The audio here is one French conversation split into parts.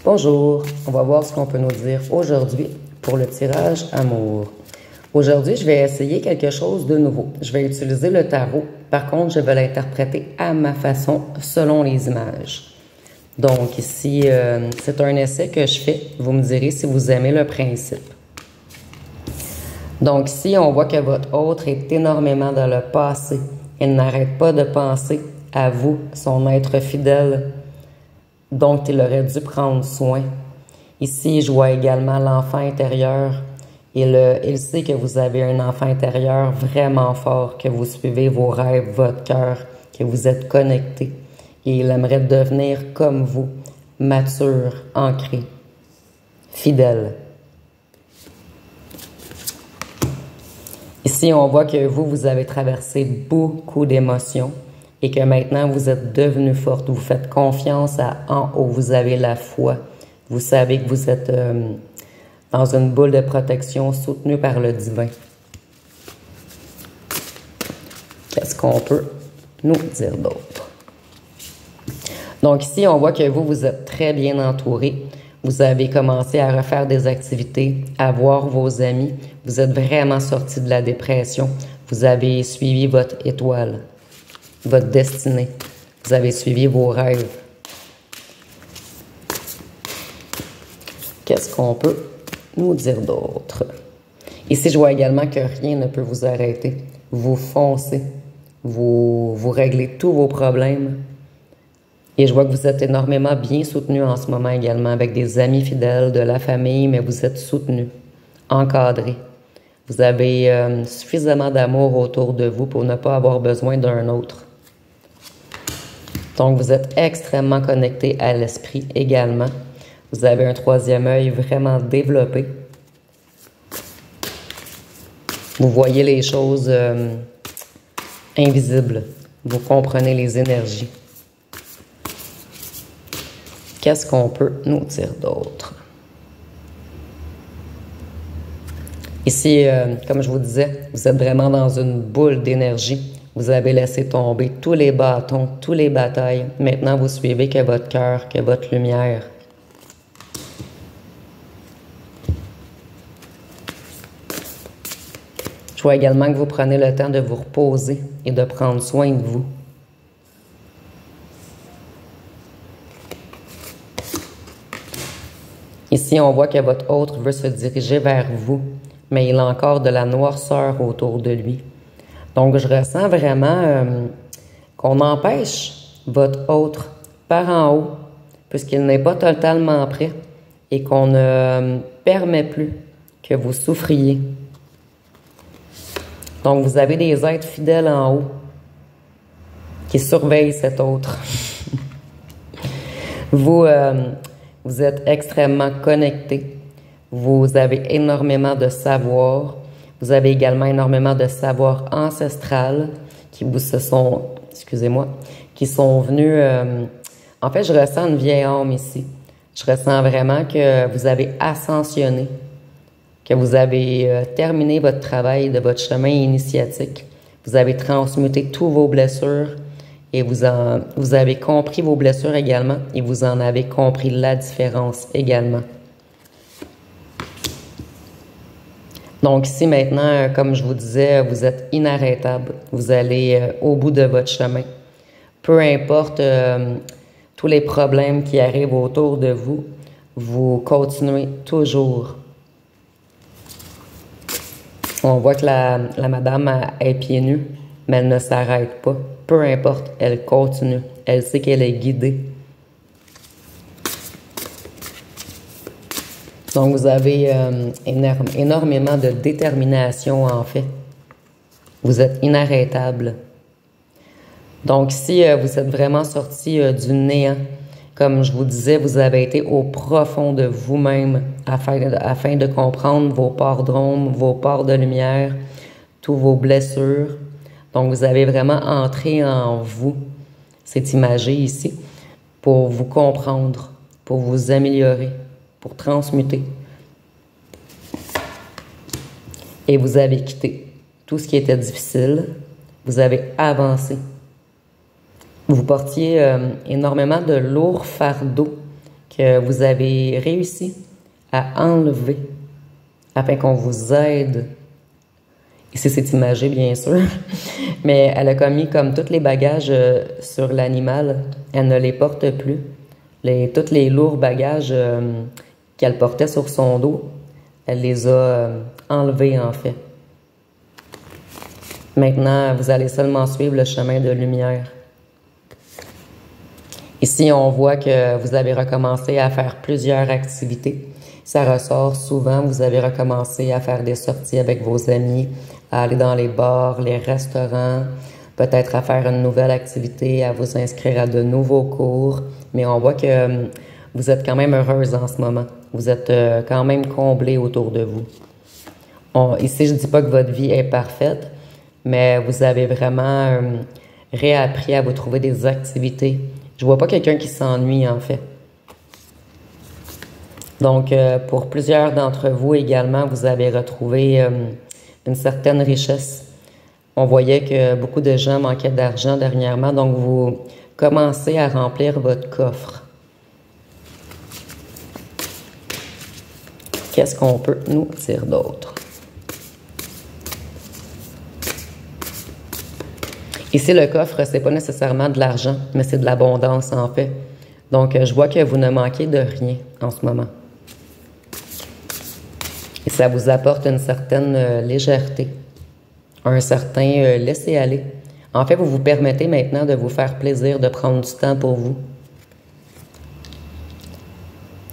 Bonjour, on va voir ce qu'on peut nous dire aujourd'hui pour le tirage amour. Aujourd'hui, je vais essayer quelque chose de nouveau. Je vais utiliser le tarot. Par contre, je vais l'interpréter à ma façon, selon les images. Donc ici, c'est un essai que je fais. Vous me direz si vous aimez le principe. Donc ici, on voit que votre autre est énormément dans le passé. Elle n'arrête pas de penser à vous, son être fidèle, dont il aurait dû prendre soin. Ici, je vois également l'enfant intérieur. Il sait que vous avez un enfant intérieur vraiment fort, que vous suivez vos rêves, votre cœur, que vous êtes connecté. Et il aimerait devenir comme vous, mature, ancré, fidèle. Ici, on voit que vous avez traversé beaucoup d'émotions et que maintenant, vous êtes devenu forte. Vous faites confiance à en haut. Vous avez la foi. Vous savez que vous êtes dans une boule de protection soutenue par le divin. Qu'est-ce qu'on peut nous dire d'autre? Donc ici, on voit que vous êtes très bien entouré. Vous avez commencé à refaire des activités, à voir vos amis. Vous êtes vraiment sorti de la dépression. Vous avez suivi votre étoile, votre destinée. Vous avez suivi vos rêves. Qu'est-ce qu'on peut nous dire d'autre? Ici, je vois également que rien ne peut vous arrêter. Vous foncez. Vous réglez tous vos problèmes. Et je vois que vous êtes énormément bien soutenu en ce moment également, avec des amis fidèles, de la famille, mais vous êtes soutenu, encadré. Vous avez suffisamment d'amour autour de vous pour ne pas avoir besoin d'un autre. Donc, vous êtes extrêmement connecté à l'esprit également. Vous avez un troisième œil vraiment développé. Vous voyez les choses invisibles. Vous comprenez les énergies. Qu'est-ce qu'on peut nous dire d'autre? Ici, comme je vous disais, vous êtes vraiment dans une boule d'énergie. Vous avez laissé tomber tous les bâtons, toutes les batailles. Maintenant, vous suivez que votre cœur, que votre lumière. Je vois également que vous prenez le temps de vous reposer et de prendre soin de vous. Ici, on voit que votre autre veut se diriger vers vous, mais il a encore de la noirceur autour de lui. Donc, je ressens vraiment qu'on empêche votre autre par en haut, puisqu'il n'est pas totalement prêt, et qu'on ne permet plus que vous souffriez. Donc, vous avez des êtres fidèles en haut qui surveillent cet autre. Vous êtes extrêmement connecté. Vous avez énormément de savoir. Vous avez également énormément de savoir ancestral qui sont venus. En fait, je ressens une vieille âme ici. Je ressens vraiment que vous avez ascensionné, que vous avez terminé votre travail de votre chemin initiatique. Vous avez transmuté toutes vos blessures. Et vous avez compris vos blessures également et vous en avez compris la différence également. Donc ici maintenant, comme je vous disais, vous êtes inarrêtable. Vous allez au bout de votre chemin. Peu importe tous les problèmes qui arrivent autour de vous, vous continuez toujours. On voit que la madame est pieds nus, mais elle ne s'arrête pas. Peu importe, elle continue. Elle sait qu'elle est guidée. Donc, vous avez énormément de détermination, en fait. Vous êtes inarrêtable. Donc, ici, vous êtes vraiment sorti du néant. Comme je vous disais, vous avez été au profond de vous-même afin de comprendre vos parts d'ombre, vos parts de lumière, tous vos blessures. Donc, vous avez vraiment entré en vous, c'est imagé ici, pour vous comprendre, pour vous améliorer, pour transmuter. Et vous avez quitté tout ce qui était difficile. Vous avez avancé. Vous portiez énormément de lourds fardeaux que vous avez réussi à enlever afin qu'on vous aide. Ici, c'est imagé, bien sûr, mais elle a commis comme tous les bagages sur l'animal. Elle ne les porte plus. Tous les lourds bagages qu'elle portait sur son dos, elle les a enlevés, en fait. Maintenant, vous allez seulement suivre le chemin de lumière. Ici, on voit que vous avez recommencé à faire plusieurs activités. Ça ressort souvent, vous avez recommencé à faire des sorties avec vos amis, à aller dans les bars, les restaurants, peut-être à faire une nouvelle activité, à vous inscrire à de nouveaux cours. Mais on voit que vous êtes quand même heureuse en ce moment. Vous êtes quand même comblée autour de vous. Ici, je ne dis pas que votre vie est parfaite, mais vous avez vraiment réappris à vous trouver des activités. Je vois pas quelqu'un qui s'ennuie, en fait. Donc, pour plusieurs d'entre vous également, vous avez retrouvé une certaine richesse. On voyait que beaucoup de gens manquaient d'argent dernièrement, donc vous commencez à remplir votre coffre. Qu'est-ce qu'on peut nous dire d'autre? Ici, le coffre, c'est pas nécessairement de l'argent, mais c'est de l'abondance, en fait. Donc, je vois que vous ne manquez de rien en ce moment. Et ça vous apporte une certaine légèreté, un certain laisser-aller. En fait, vous vous permettez maintenant de vous faire plaisir, de prendre du temps pour vous.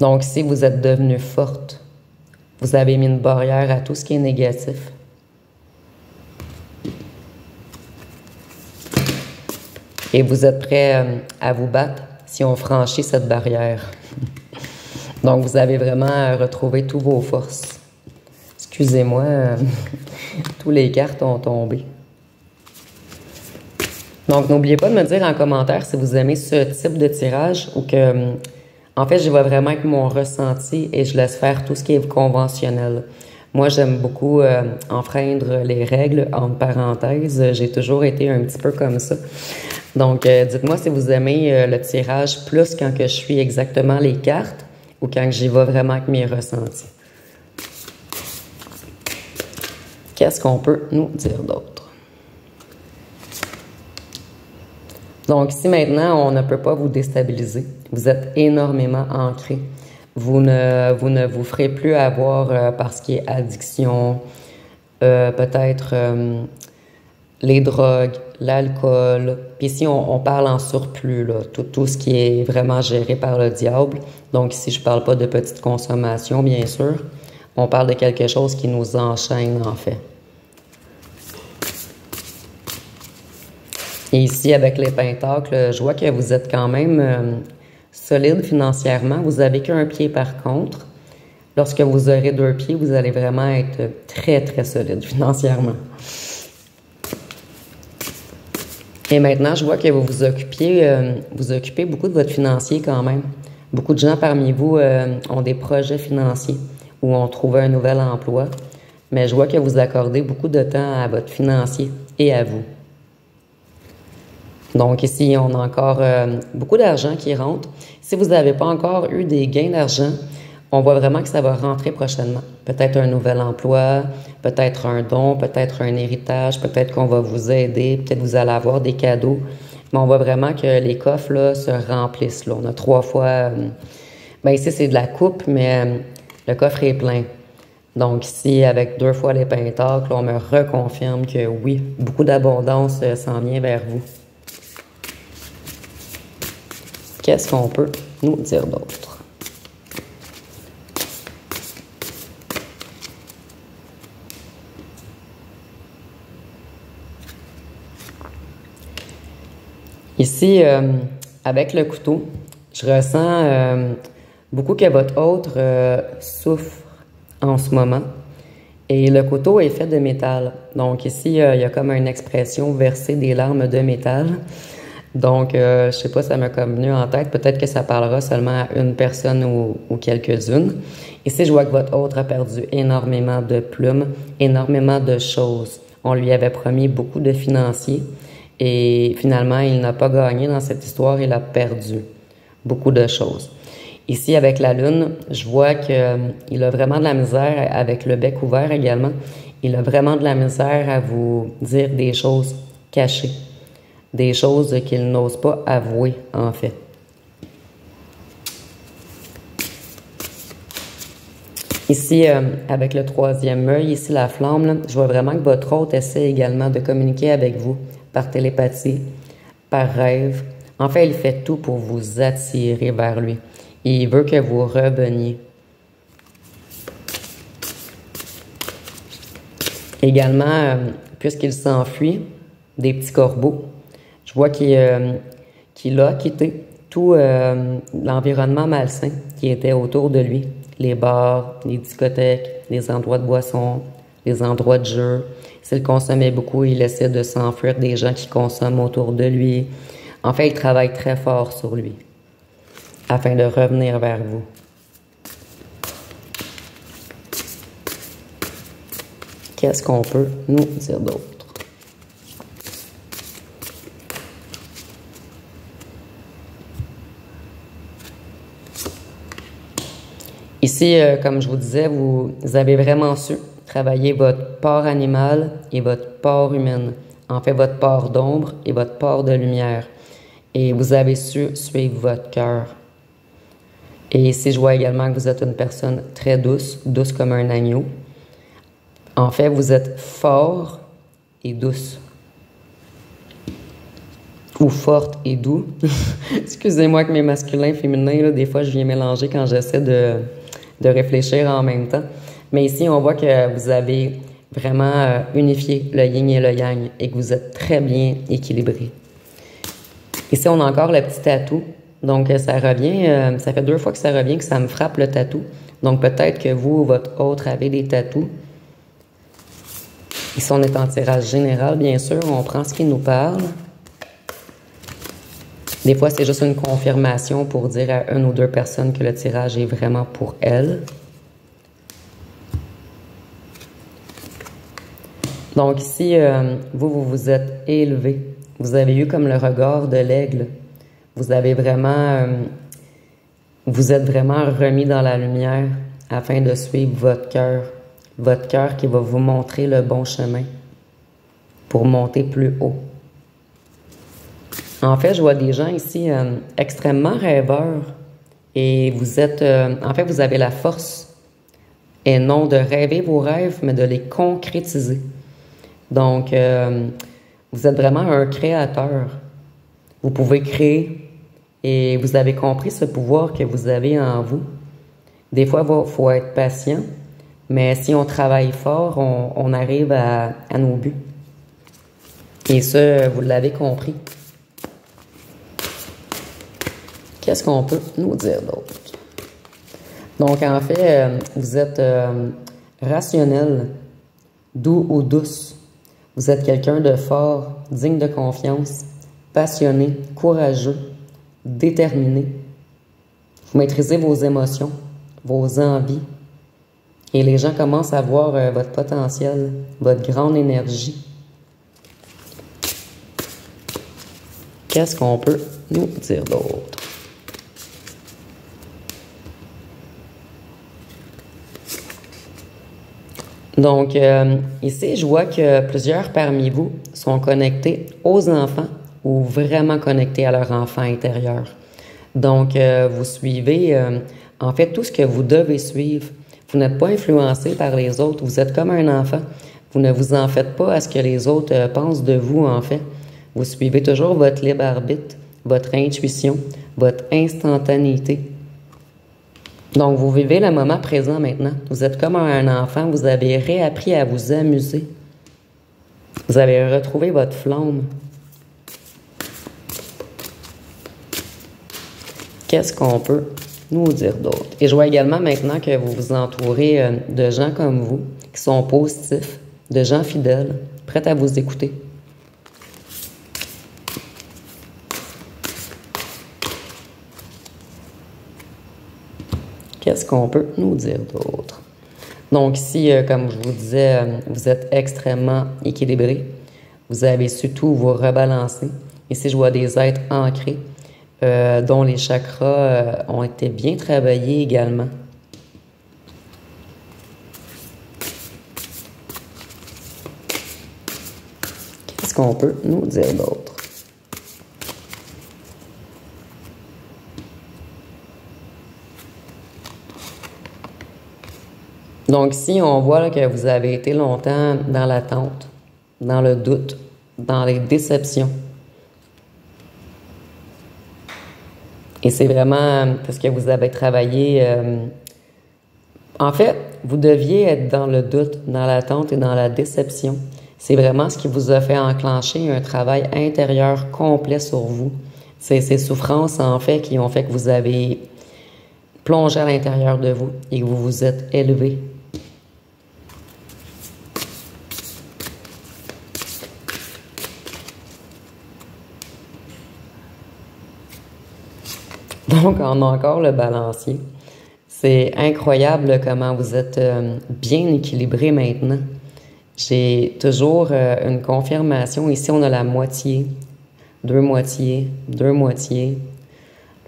Donc, si vous êtes devenue forte, vous avez mis une barrière à tout ce qui est négatif. Et vous êtes prêt à vous battre si on franchit cette barrière. Donc, vous avez vraiment retrouvé toutes vos forces. Excusez-moi, tous les cartes ont tombé. Donc, n'oubliez pas de me dire en commentaire si vous aimez ce type de tirage ou que, en fait, je vois vraiment avec mon ressenti et je laisse faire tout ce qui est conventionnel. Moi, j'aime beaucoup enfreindre les règles, entre parenthèses. J'ai toujours été un petit peu comme ça. Donc, dites-moi si vous aimez le tirage plus quand que je suis exactement les cartes ou quand j'y vais vraiment avec mes ressentis. Qu'est-ce qu'on peut nous dire d'autre? Donc, ici maintenant, on ne peut pas vous déstabiliser. Vous êtes énormément ancré. Vous ne vous ferez plus avoir par ce qui est addiction, peut-être les drogues, l'alcool. Puis ici, on parle en surplus, là, tout ce qui est vraiment géré par le diable. Donc ici, je ne parle pas de petite consommation, bien sûr. On parle de quelque chose qui nous enchaîne, en fait. Et ici, avec les pentacles, je vois que vous êtes quand même solide financièrement. Vous n'avez qu'un pied, par contre. Lorsque vous aurez 2 pieds, vous allez vraiment être très, très solide financièrement. Et maintenant, je vois que vous vous occupez beaucoup de votre financier quand même. Beaucoup de gens parmi vous ont des projets financiers ou ont trouvé un nouvel emploi. Mais je vois que vous accordez beaucoup de temps à votre financier et à vous. Donc ici, on a encore beaucoup d'argent qui rentre. Si vous n'avez pas encore eu des gains d'argent, on voit vraiment que ça va rentrer prochainement. Peut-être un nouvel emploi, peut-être un don, peut-être un héritage, peut-être qu'on va vous aider, peut-être vous allez avoir des cadeaux. Mais on voit vraiment que les coffres là, se remplissent. Là. On a 3 fois... ici, c'est de la coupe, mais le coffre est plein. Donc ici, avec 2 fois les pentacles, on me reconfirme que oui, beaucoup d'abondance s'en vient vers vous. Qu'est-ce qu'on peut nous dire d'autre? Ici, avec le couteau, je ressens beaucoup que votre autre souffre en ce moment. Et le couteau est fait de métal. Donc ici, il y a comme une expression verser des larmes de métal. Donc, je sais pas, ça m'a comme venu en tête. Peut-être que ça parlera seulement à une personne ou quelques-unes. Ici, je vois que votre autre a perdu énormément de plumes, énormément de choses. On lui avait promis beaucoup de financiers et finalement, il n'a pas gagné dans cette histoire, il a perdu beaucoup de choses. Ici, avec la lune, je vois qu'il a vraiment de la misère, avec le bec ouvert également, il a vraiment de la misère à vous dire des choses cachées, des choses qu'il n'ose pas avouer, en fait. Ici, avec le troisième œil, ici la flamme, là, je vois vraiment que votre hôte essaie également de communiquer avec vous par télépathie, par rêve. En fait, il fait tout pour vous attirer vers lui. Il veut que vous reveniez. Également, puisqu'il s'enfuit, des petits corbeaux, je vois qu'il a quitté tout l'environnement malsain qui était autour de lui. Les bars, les discothèques, les endroits de boissons, les endroits de jeu. S'il consommait beaucoup, il essaie de s'enfuir des gens qui consomment autour de lui. En fait, il travaille très fort sur lui afin de revenir vers vous. Qu'est-ce qu'on peut nous dire d'autre? Ici, comme je vous disais, vous avez vraiment su travailler votre part animale et votre part humaine. En fait, votre part d'ombre et votre part de lumière. Et vous avez su suivre votre cœur. Et ici, je vois également que vous êtes une personne très douce, douce comme un agneau. En fait, vous êtes fort et douce. Ou forte et doux. Excusez-moi que mes masculins et féminins, là, des fois, je viens mélanger quand j'essaie de réfléchir en même temps. Mais ici, on voit que vous avez vraiment unifié le yin et le yang et que vous êtes très bien équilibré. Ici, on a encore le petit tatou. Donc, ça revient, ça fait 2 fois que ça revient, que ça me frappe le tatou. Donc, peut-être que vous ou votre autre avez des tatous. Ici, on est en tirage général, bien sûr. On prend ce qui nous parle. Des fois, c'est juste une confirmation pour dire à 1 ou 2 personnes que le tirage est vraiment pour elles. Donc ici, vous vous êtes élevé. Vous avez eu comme le regard de l'aigle. Vous avez vraiment, vous êtes vraiment remis dans la lumière afin de suivre votre cœur qui va vous montrer le bon chemin pour monter plus haut. En fait, je vois des gens ici extrêmement rêveurs et vous êtes, en fait, vous avez la force et non de rêver vos rêves, mais de les concrétiser. Donc, vous êtes vraiment un créateur. Vous pouvez créer et vous avez compris ce pouvoir que vous avez en vous. Des fois, il faut être patient, mais si on travaille fort, on arrive à nos buts. Et ça, vous l'avez compris. Qu'est-ce qu'on peut nous dire d'autre? Donc, en fait, vous êtes rationnel, doux ou douce. Vous êtes quelqu'un de fort, digne de confiance, passionné, courageux, déterminé. Vous maîtrisez vos émotions, vos envies. Et les gens commencent à voir votre potentiel, votre grande énergie. Qu'est-ce qu'on peut nous dire d'autre? Donc, ici, je vois que plusieurs parmi vous sont connectés aux enfants ou vraiment connectés à leur enfant intérieur. Donc, vous suivez, en fait, tout ce que vous devez suivre. Vous n'êtes pas influencé par les autres. Vous êtes comme un enfant. Vous ne vous en faites pas à ce que les autres pensent de vous, en fait. Vous suivez toujours votre libre arbitre, votre intuition, votre instantanéité. Donc, vous vivez le moment présent maintenant. Vous êtes comme un enfant, vous avez réappris à vous amuser. Vous avez retrouvé votre flamme. Qu'est-ce qu'on peut nous dire d'autre? Et je vois également maintenant que vous vous entourez de gens comme vous, qui sont positifs, de gens fidèles, prêts à vous écouter. Qu'est-ce qu'on peut nous dire d'autre? Donc ici, comme je vous disais, vous êtes extrêmement équilibré. Vous avez su tout vous rebalancer. Ici, je vois des êtres ancrés. dont les chakras ont été bien travaillés également. Qu'est-ce qu'on peut nous dire d'autre? Donc, si on voit là, que vous avez été longtemps dans l'attente, dans le doute, dans les déceptions, et c'est vraiment parce que vous avez travaillé... en fait, vous deviez être dans le doute, dans l'attente et dans la déception. C'est vraiment ce qui vous a fait enclencher un travail intérieur complet sur vous. C'est ces souffrances, en fait, qui ont fait que vous avez plongé à l'intérieur de vous et que vous vous êtes élevé. Donc, on a encore le balancier. C'est incroyable comment vous êtes bien équilibré maintenant. J'ai toujours une confirmation. Ici, on a la moitié, deux moitiés,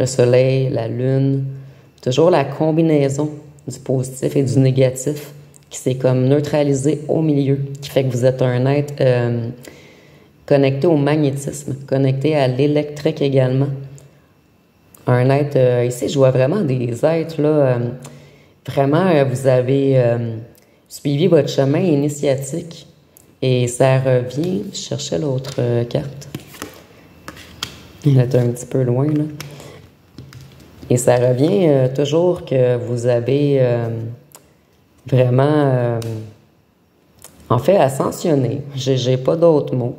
le soleil, la lune. Toujours la combinaison du positif et du négatif qui s'est comme neutralisé au milieu, qui fait que vous êtes un être connecté au magnétisme, connecté à l'électrique également. Un être, ici, je vois vraiment des êtres, là, vraiment, vous avez suivi votre chemin initiatique et ça revient, je cherchais l'autre carte, elle est un petit peu loin, là, et ça revient toujours que vous avez vraiment, en fait, ascensionné, j'ai pas d'autres mots,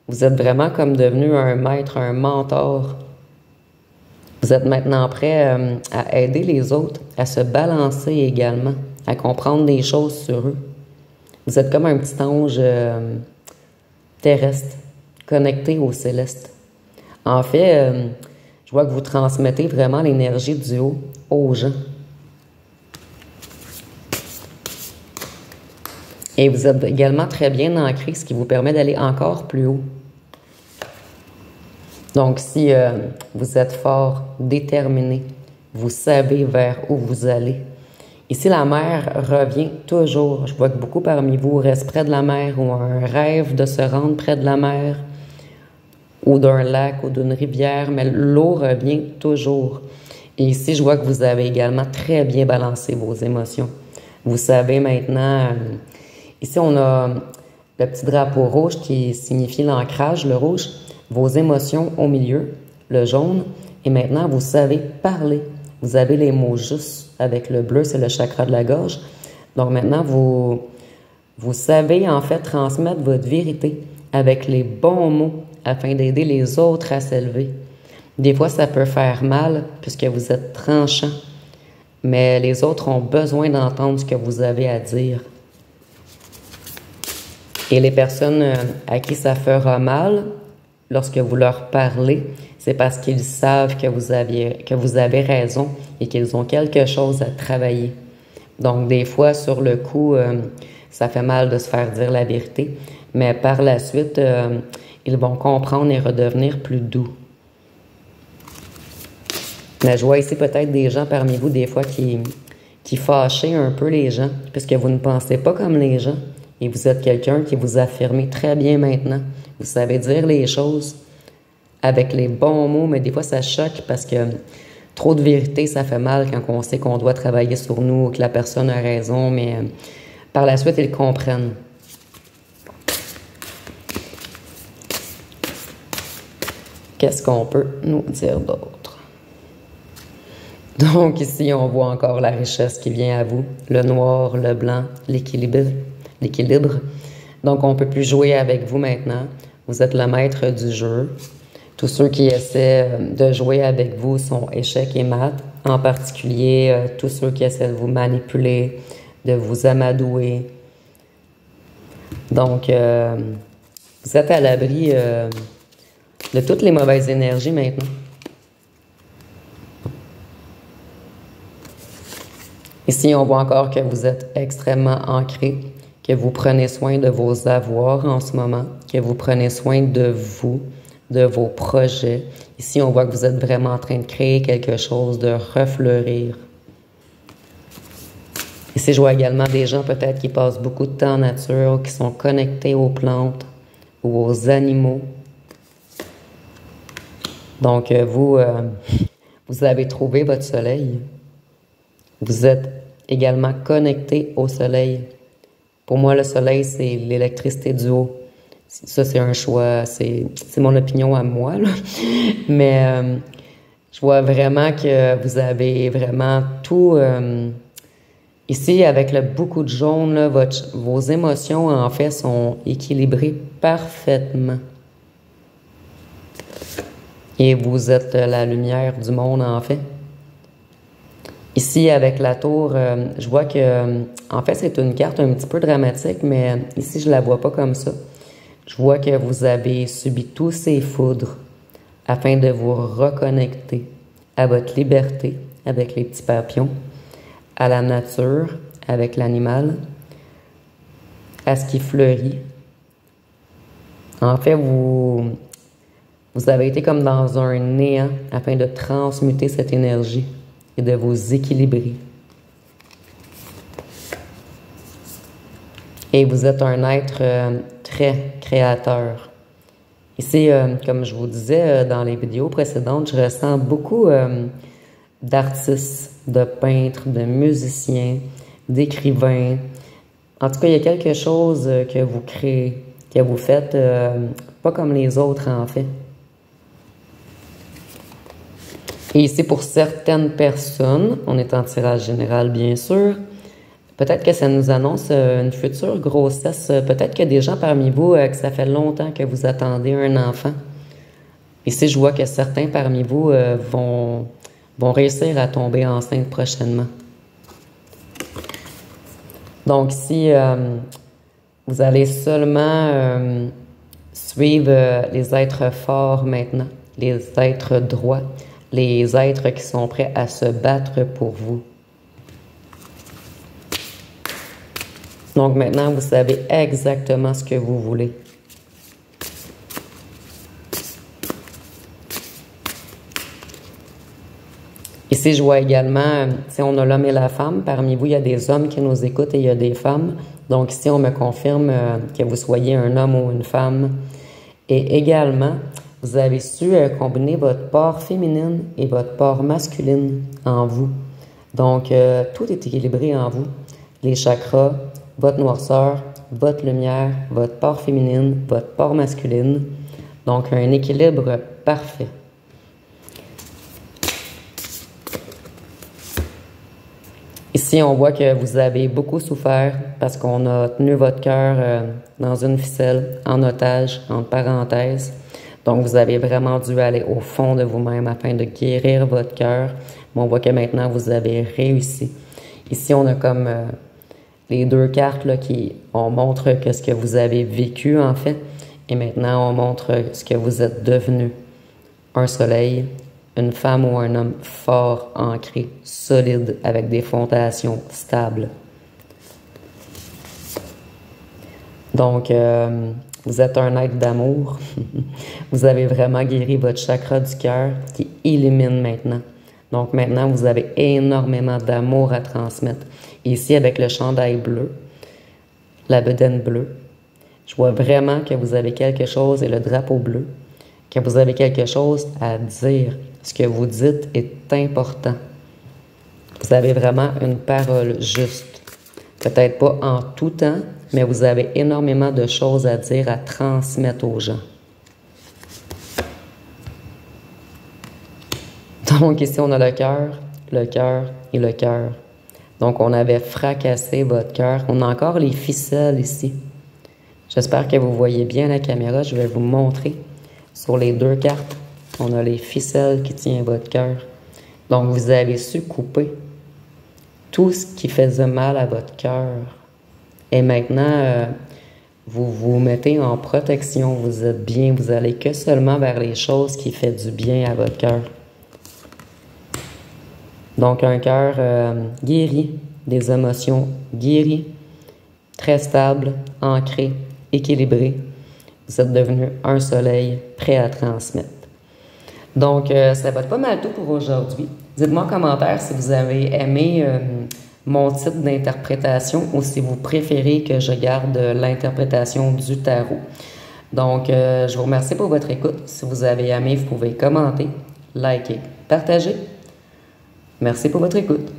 vous êtes vraiment comme devenu un maître, un mentor. Vous êtes maintenant prêt à aider les autres, à se balancer également, à comprendre des choses sur eux. Vous êtes comme un petit ange terrestre, connecté au céleste. En fait, je vois que vous transmettez vraiment l'énergie du haut aux gens. Et vous êtes également très bien ancré, ce qui vous permet d'aller encore plus haut. Donc, si vous êtes fort, déterminé, vous savez vers où vous allez. Ici, la mer revient toujours. Je vois que beaucoup parmi vous restent près de la mer ou un rêve de se rendre près de la mer ou d'un lac ou d'une rivière, mais l'eau revient toujours. Et ici, je vois que vous avez également très bien balancé vos émotions. Vous savez maintenant... ici, on a le petit drapeau rouge qui signifie l'ancrage, le rouge. Vos émotions au milieu, le jaune, et maintenant vous savez parler. Vous avez les mots justes avec le bleu, c'est le chakra de la gorge. Donc maintenant, vous savez en fait transmettre votre vérité avec les bons mots afin d'aider les autres à s'élever. Des fois, ça peut faire mal puisque vous êtes tranchant, mais les autres ont besoin d'entendre ce que vous avez à dire. Et les personnes à qui ça fera mal, lorsque vous leur parlez, c'est parce qu'ils savent que vous avez raison et qu'ils ont quelque chose à travailler. Donc, des fois, sur le coup, ça fait mal de se faire dire la vérité, mais par la suite, ils vont comprendre et redevenir plus doux. Mais je vois ici peut-être des gens parmi vous, des fois, qui fâchent un peu les gens, puisque vous ne pensez pas comme les gens. Et vous êtes quelqu'un qui vous affirme très bien maintenant. Vous savez dire les choses avec les bons mots, mais des fois ça choque parce que trop de vérité, ça fait mal quand on sait qu'on doit travailler sur nous, que la personne a raison, mais par la suite, ils comprennent. Qu'est-ce qu'on peut nous dire d'autre? Donc ici, on voit encore la richesse qui vient à vous, le noir, le blanc, l'équilibre. Donc, on ne peut plus jouer avec vous maintenant. Vous êtes le maître du jeu. Tous ceux qui essaient de jouer avec vous sont échecs et maths. En particulier, tous ceux qui essaient de vous manipuler, de vous amadouer. Donc, vous êtes à l'abri de toutes les mauvaises énergies maintenant. Ici, on voit encore que vous êtes extrêmement ancré, que vous prenez soin de vos avoirs en ce moment, que vous prenez soin de vous, de vos projets. Ici, on voit que vous êtes vraiment en train de créer quelque chose, de refleurir. Ici, je vois également des gens peut-être qui passent beaucoup de temps en nature, qui sont connectés aux plantes ou aux animaux. Donc, vous avez trouvé votre soleil. Vous êtes également connecté au soleil. Pour moi, le soleil, c'est l'électricité du haut. Ça, c'est un choix, c'est mon opinion à moi, là. Mais je vois vraiment que vous avez vraiment tout... ici, avec le beaucoup de jaune, là, vos émotions, en fait, sont équilibrées parfaitement. Et vous êtes la lumière du monde, en fait. Ici, avec la tour, je vois que, en fait, c'est une carte un petit peu dramatique, mais ici, je la vois pas comme ça. Je vois que vous avez subi tous ces foudres afin de vous reconnecter à votre liberté avec les petits papillons, à la nature avec l'animal, à ce qui fleurit. En fait, vous avez été comme dans un néant afin de transmuter cette énergie et de vous équilibrer. Et vous êtes un être très créateur. Ici, comme je vous disais dans les vidéos précédentes, je ressens beaucoup d'artistes, de peintres, de musiciens, d'écrivains. En tout cas, il y a quelque chose que vous créez, que vous faites pas comme les autres en fait. Et ici, pour certaines personnes, on est en tirage général bien sûr, peut-être que ça nous annonce une future grossesse. Peut-être qu'il y a des gens parmi vous que ça fait longtemps que vous attendez un enfant. Ici, je vois que certains parmi vous vont réussir à tomber enceinte prochainement. Donc, si vous allez seulement suivre les êtres forts maintenant, les êtres droits, les êtres qui sont prêts à se battre pour vous. Donc maintenant, vous savez exactement ce que vous voulez. Ici, je vois également, si on a l'homme et la femme, parmi vous, il y a des hommes qui nous écoutent et il y a des femmes. Donc ici, on me confirme que vous soyez un homme ou une femme. Et également, vous avez su combiner votre part féminine et votre part masculine en vous. Donc, tout est équilibré en vous. Les chakras, votre noirceur, votre lumière, votre part féminine, votre part masculine. Donc, un équilibre parfait. Ici, on voit que vous avez beaucoup souffert parce qu'on a tenu votre cœur dans une ficelle, en otage, entre parenthèses. Donc, vous avez vraiment dû aller au fond de vous-même afin de guérir votre cœur. Mais on voit que maintenant, vous avez réussi. Ici, on a comme les deux cartes là, on montre que ce que vous avez vécu, en fait. Et maintenant, on montre ce que vous êtes devenu. Un soleil, une femme ou un homme fort, ancré, solide, avec des fondations stables. Donc, vous êtes un être d'amour. Vous avez vraiment guéri votre chakra du cœur qui illumine maintenant. Donc maintenant, vous avez énormément d'amour à transmettre. Ici, avec le chandail bleu, la bedaine bleue, je vois vraiment que vous avez quelque chose, et le drapeau bleu, que vous avez quelque chose à dire. Ce que vous dites est important. Vous avez vraiment une parole juste. Peut-être pas en tout temps, mais vous avez énormément de choses à dire, à transmettre aux gens. Donc ici, on a le cœur et le cœur. Donc, on avait fracassé votre cœur. On a encore les ficelles ici. J'espère que vous voyez bien la caméra. Je vais vous montrer. Sur les deux cartes, on a les ficelles qui tiennent votre cœur. Donc, vous avez su couper tout ce qui faisait mal à votre cœur. Et maintenant, vous vous mettez en protection. Vous êtes bien. Vous allez que seulement vers les choses qui font du bien à votre cœur. Donc, un cœur guéri, des émotions guéries, très stable, ancré, équilibré. Vous êtes devenu un soleil prêt à transmettre. Donc, ça va être pas mal tout pour aujourd'hui. Dites-moi en commentaire si vous avez aimé mon type d'interprétation ou si vous préférez que je garde l'interprétation du tarot. Donc, je vous remercie pour votre écoute. Si vous avez aimé, vous pouvez commenter, liker, partager. Merci pour votre écoute.